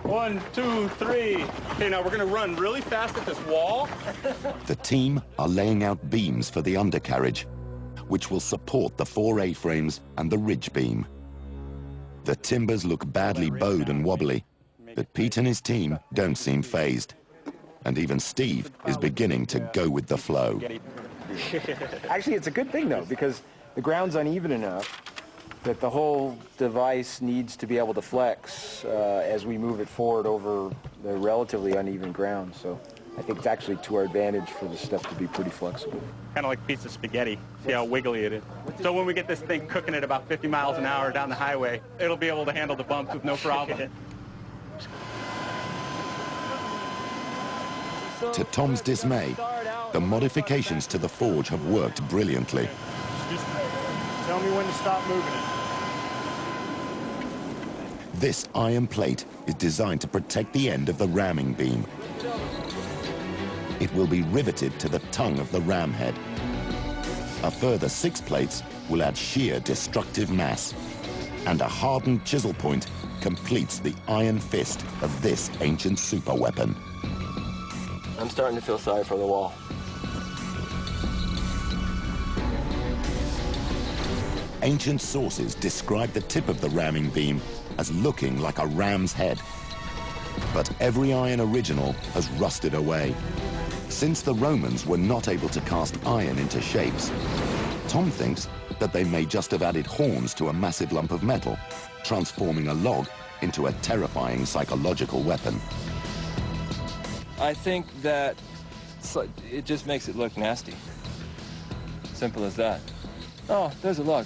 1, 2, 3. Okay, now we're going to run really fast at this wall. The team are laying out beams for the undercarriage, which will support the 4 A-frames and the ridge beam. The timbers look badly bowed and wobbly, but Pete and his team don't seem phased. And even Steve is beginning to go with the flow. Actually, it's a good thing, though, because the ground's uneven enough that the whole device needs to be able to flex as we move it forward over the relatively uneven ground. So I think it's actually to our advantage for the stuff to be pretty flexible. Kind of like a piece of spaghetti. See how wiggly it is. So when we get this thing cooking at about 50 miles an hour down the highway, it'll be able to handle the bumps with no problem. To Tom's dismay, the modifications to the forge have worked brilliantly. Just tell me when to stop moving it. This iron plate is designed to protect the end of the ramming beam. It will be riveted to the tongue of the ram head. A further 6 plates will add sheer destructive mass, and a hardened chisel point completes the iron fist of this ancient superweapon. I'm starting to feel sorry for the wall. Ancient sources describe the tip of the ramming beam as looking like a ram's head. But every iron original has rusted away. Since the Romans were not able to cast iron into shapes, Tom thinks that they may just have added horns to a massive lump of metal, transforming a log into a terrifying psychological weapon. I think that it just makes it look nasty. Simple as that. Oh, there's a log.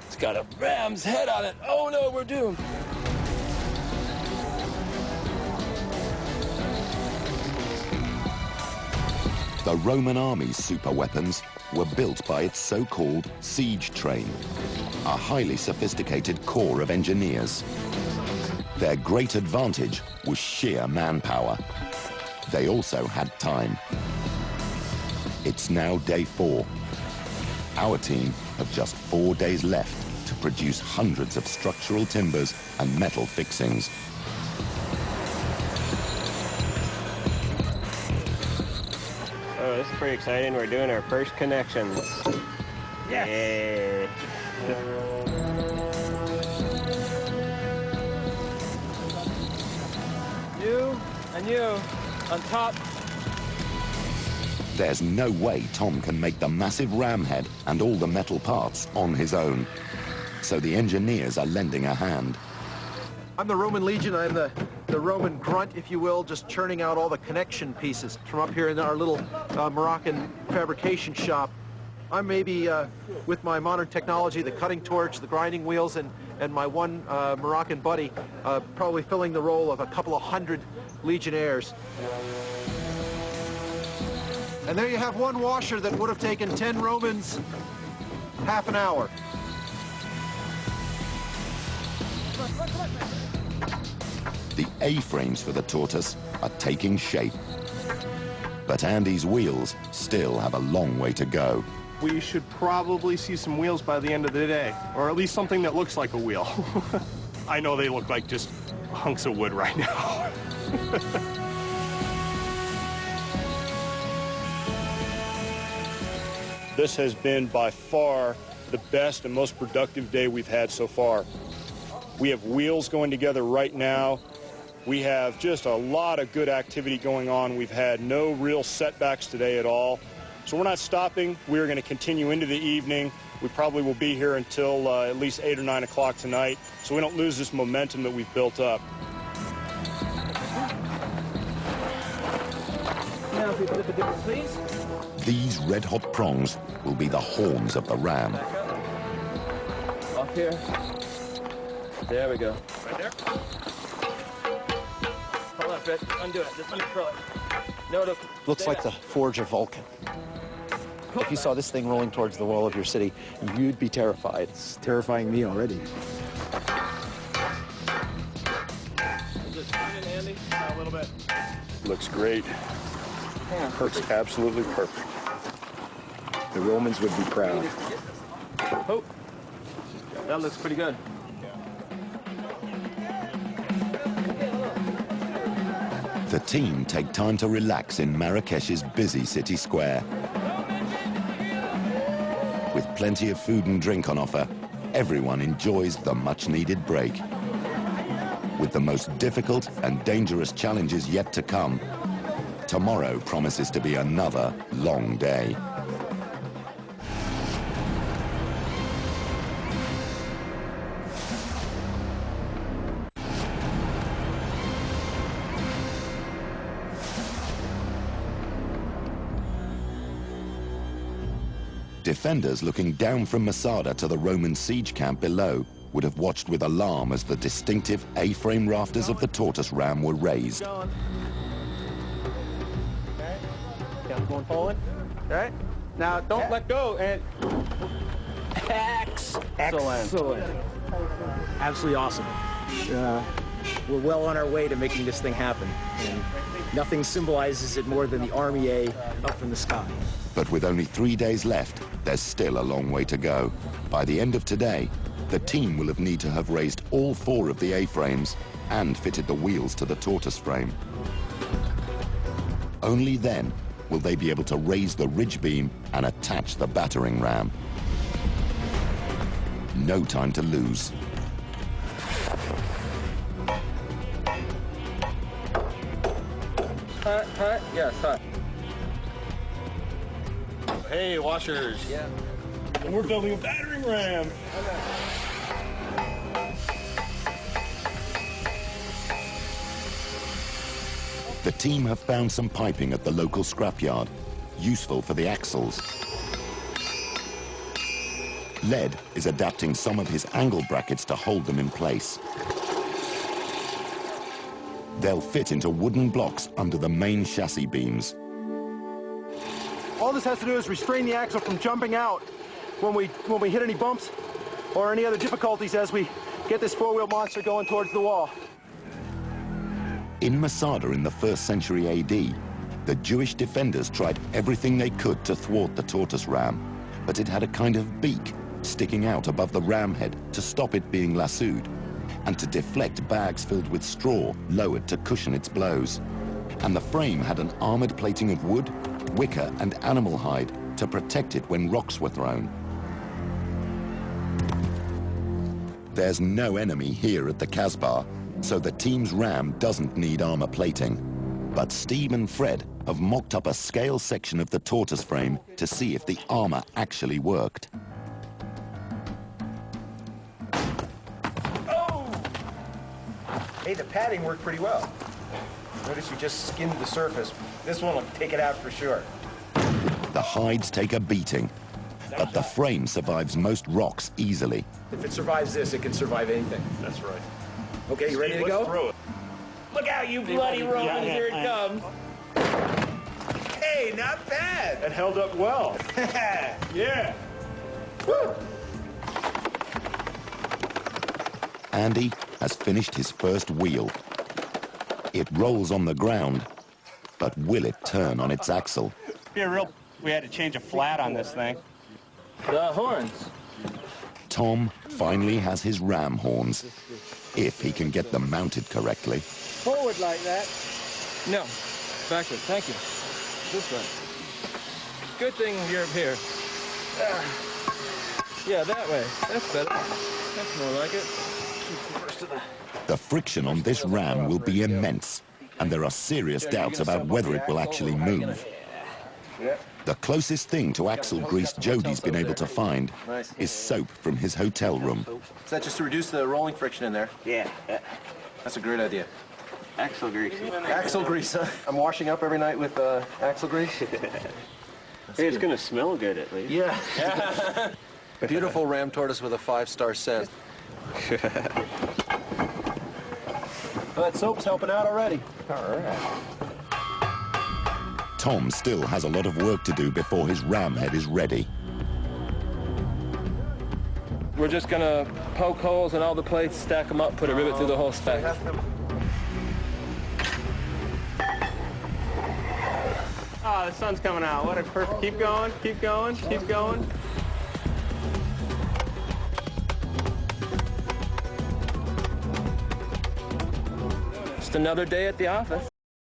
It's got a ram's head on it. Oh no, we're doomed. The Roman army's superweapons were built by its so-called siege train, a highly sophisticated corps of engineers. Their great advantage was sheer manpower. They also had time. It's now day 4. Our team have just 4 days left to produce hundreds of structural timbers and metal fixings. Oh, this is pretty exciting. We're doing our first connections. Yes. You and you on top. There's no way Tom can make the massive ram head and all the metal parts on his own. So the engineers are lending a hand. I'm the Roman Legion. I'm the Roman grunt, if you will, just churning out all the connection pieces from up here in our little Moroccan fabrication shop. I'm maybe, with my modern technology, the cutting torch, the grinding wheels, and my one Moroccan buddy, probably filling the role of a couple of hundred Legionnaires. And there you have one washer that would have taken 10 Romans half an hour. The A-frames for the tortoise are taking shape. But Andy's wheels still have a long way to go. We should probably see some wheels by the end of the day, or at least something that looks like a wheel. I know they look like just hunks of wood right now. This has been by far the best and most productive day we've had so far. We have wheels going together right now. We have just a lot of good activity going on. We've had no real setbacks today at all. So we're not stopping. We're going to continue into the evening. We probably will be here until at least 8 or 9 o'clock tonight, so we don't lose this momentum that we've built up. Now if we flip it different, please. These red-hot prongs will be the horns of the ram. Back up. Off here. There we go. Right there. Hold on, Fred. Undo it. Just uncurl it. No, no. Looks like the forge of Vulcan. If you saw this thing rolling towards the wall of your city, you'd be terrified. It's terrifying me already. Is it spinning, Andy? A little bit. Looks great. Looks absolutely perfect. The Romans would be proud. Oh, that looks pretty good. The team take time to relax in Marrakesh's busy city square. With plenty of food and drink on offer, everyone enjoys the much-needed break. With the most difficult and dangerous challenges yet to come, tomorrow promises to be another long day. Defenders looking down from Masada to the Roman siege camp below would have watched with alarm as the distinctive A-frame rafters of the tortoise ram were raised. Okay. Going forward. All right. Now don't let go and Excellent. Absolutely awesome. We're well on our way to making this thing happen. And nothing symbolizes it more than the Army A up in the sky. But with only 3 days left, there's still a long way to go. By the end of today, the team will need to have raised all 4 of the A-frames and fitted the wheels to the tortoise frame. Only then will they be able to raise the ridge beam and attach the battering ram. No time to lose. Hot? Yes, hot. Hey, washers. Yeah. We're building a battering ram. The team have found some piping at the local scrapyard, useful for the axles. Led is adapting some of his angle brackets to hold them in place. They'll fit into wooden blocks under the main chassis beams. All this has to do is restrain the axle from jumping out when we hit any bumps or any other difficulties as we get this four-wheel monster going towards the wall. In Masada in the 1st century AD, the Jewish defenders tried everything they could to thwart the tortoise ram, but it had a kind of beak sticking out above the ram head to stop it being lassoed, and to deflect bags filled with straw lowered to cushion its blows. And the frame had an armored plating of wood, wicker and animal hide to protect it when rocks were thrown. There's no enemy here at the Kasbah, so the team's ram doesn't need armor plating. But Steve and Fred have mocked up a scale section of the tortoise frame to see if the armor actually worked. Hey, the padding worked pretty well. Notice you just skinned the surface. This one will take it out for sure. The hides take a beating, but the frame survives most rocks easily. If it survives this, it can survive anything. That's right. Okay, you ready to go? Throw it. Look out, you bloody Romans, here it comes. Hey, not bad. That held up well. Yeah. Woo. Andy has finished his first wheel. It rolls on the ground, but will it turn on its axle? We had to change a flat on this thing. The horns. Tom finally has his ram horns, if he can get them mounted correctly. Forward like that. No, backward. Thank you. This way. Good thing you're up here. Yeah, that way. That's better. That's more like it. The friction on this ram will be immense, and there are serious doubts about whether it will actually move. The closest thing to axle grease Jody's been able to find is soap from his hotel room. Is that just to reduce the rolling friction in there? Yeah. That's a great idea. Axle grease. Axle grease, huh? I'm washing up every night with axle grease. Hey, it's going to smell good at least. Yeah. Beautiful ram tortoise with a 5-star scent. Well, that soap's helping out already. All right. Tom still has a lot of work to do before his ram head is ready. We're just gonna poke holes in all the plates, stack them up, put a rivet through the whole stack. Oh, the sun's coming out. What a perfect. Keep going, keep going, keep going. Just another day at the office.